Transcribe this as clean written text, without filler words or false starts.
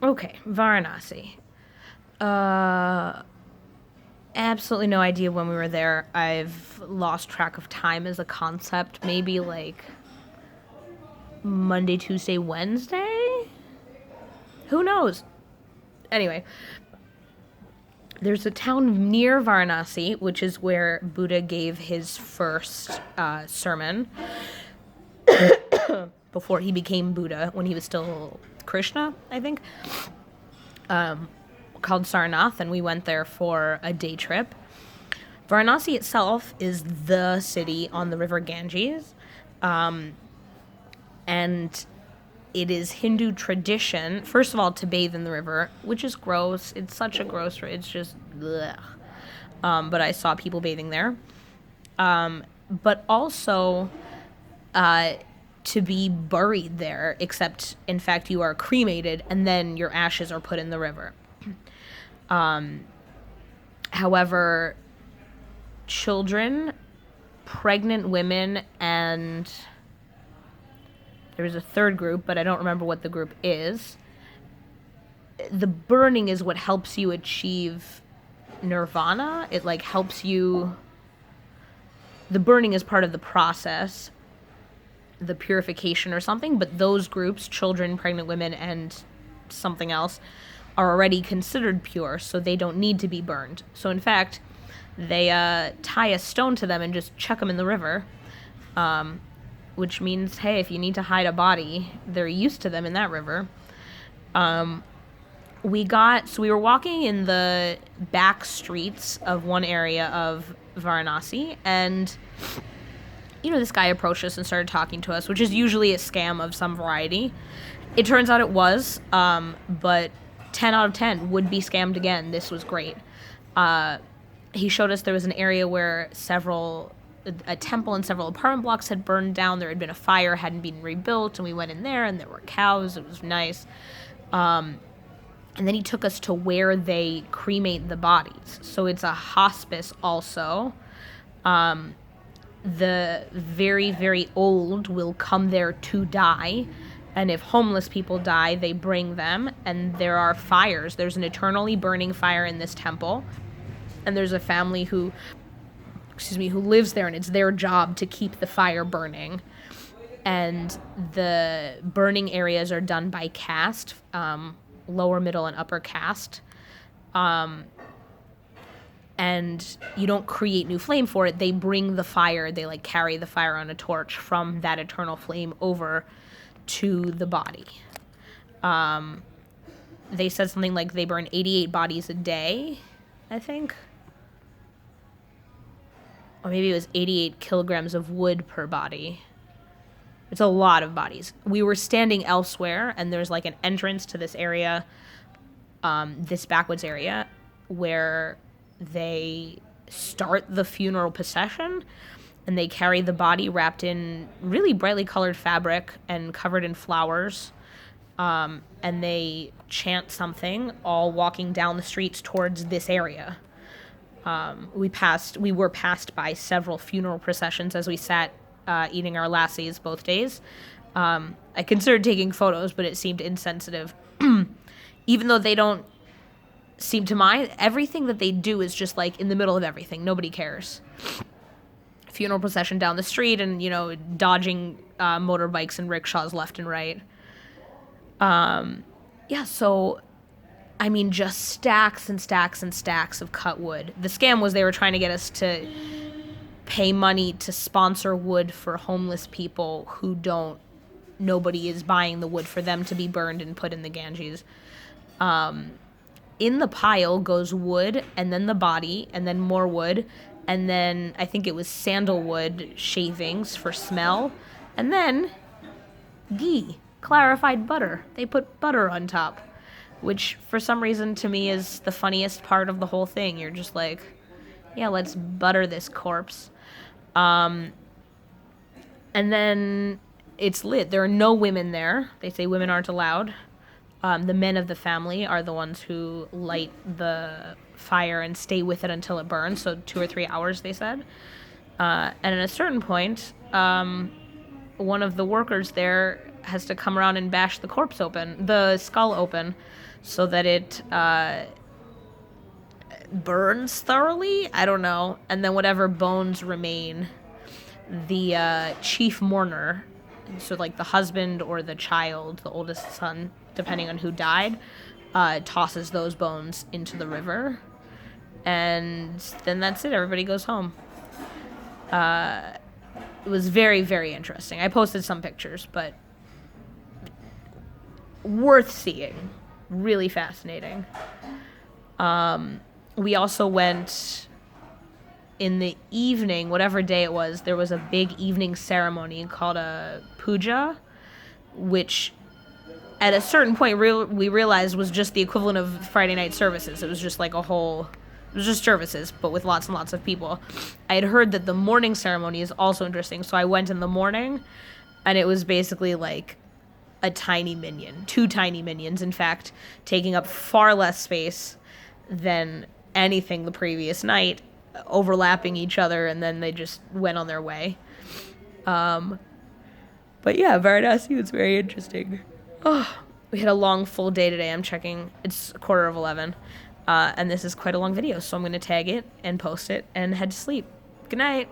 Okay, Varanasi. Uh, Absolutely no idea when we were there. I've lost track of time as a concept. Maybe like Monday, Tuesday, Wednesday? Who knows? Anyway, there's a town near Varanasi, which is where Buddha gave his first sermon before he became Buddha, when he was still Krishna, I think, called Sarnath, and we went there for a day trip. Varanasi itself is the city on the river Ganges, and it is Hindu tradition, first of all, to bathe in the river, which is gross. It's such a gross, it's just, ugh. But I saw people bathing there. But also to be buried there, except, in fact, you are cremated, and then your ashes are put in the river. However, children, pregnant women, and there's a third group, but I don't remember what the group is. The burning is what helps you achieve nirvana. It like helps you. The burning is part of the process, the purification or something, but those groups, children, pregnant women, and something else, are already considered pure, so they don't need to be burned. So in fact, they tie a stone to them and just chuck them in the river, which means, hey, if you need to hide a body, they're used to them in that river. We were walking in the back streets of one area of Varanasi, and this guy approached us and started talking to us, which is usually a scam of some variety. It turns out it was, but 10 out of 10 would be scammed again. This was great. He showed us there was an area where a temple and several apartment blocks had burned down. There had been a fire, hadn't been rebuilt, and we went in there, and there were cows. It was nice. And then he took us to where they cremate the bodies. So it's a hospice also. The very, very old will come there to die. And if homeless people die, they bring them. And there are fires. There's an eternally burning fire in this temple. And there's a family who lives there, and it's their job to keep the fire burning. And the burning areas are done by caste, lower, middle, and upper caste. And you don't create new flame for it. They bring the fire. They carry the fire on a torch from that eternal flame over to the body. They said something like they burn 88 bodies a day, I think. Or maybe it was 88 kilograms of wood per body. It's a lot of bodies. We were standing elsewhere, and there's an entrance to this area, this backwoods area, where they start the funeral procession, and they carry the body wrapped in really brightly colored fabric and covered in flowers, and they chant something, all walking down the streets towards this area. We were passed by several funeral processions as we sat eating our lassies both days. I considered taking photos, but it seemed insensitive. Even though they don't seem to mind, everything that they do is just in the middle of everything. Nobody cares. Funeral procession down the street, and dodging motorbikes and rickshaws left and right. So just stacks and stacks and stacks of cut wood. The scam was they were trying to get us to pay money to sponsor wood for homeless people nobody is buying the wood for them to be burned and put in the Ganges. In the pile goes wood, and then the body, and then more wood, and then I think it was sandalwood shavings for smell, and then ghee, clarified butter. They put butter on top, which for some reason to me is the funniest part of the whole thing. You're just yeah, let's butter this corpse. And then it's lit. There are no women there. They say women aren't allowed. The men of the family are the ones who light the fire and stay with it until it burns, so 2 or 3 hours, they said. And at a certain point, one of the workers there has to come around and bash the skull open, so that it burns thoroughly. I don't know. And then whatever bones remain, the chief mourner, so like the husband or the child, the oldest son, depending on who died, tosses those bones into the river. And then that's it. Everybody goes home. It was very, very interesting. I posted some pictures, but worth seeing. Really fascinating. We also went in the evening, whatever day it was, there was a big evening ceremony called a puja, which at a certain point we realized was just the equivalent of Friday night services. It was just like it was just services, but with lots and lots of people. I had heard that the morning ceremony is also interesting, so I went in the morning, and it was basically like a tiny minion, 2 tiny minions, in fact, taking up far less space than anything the previous night, overlapping each other, and then they just went on their way. But yeah, Varanasi was very interesting. Oh, we had a long, full day today. I'm checking. It's 11:15. And this is quite a long video, so I'm going to tag it and post it and head to sleep. Good night.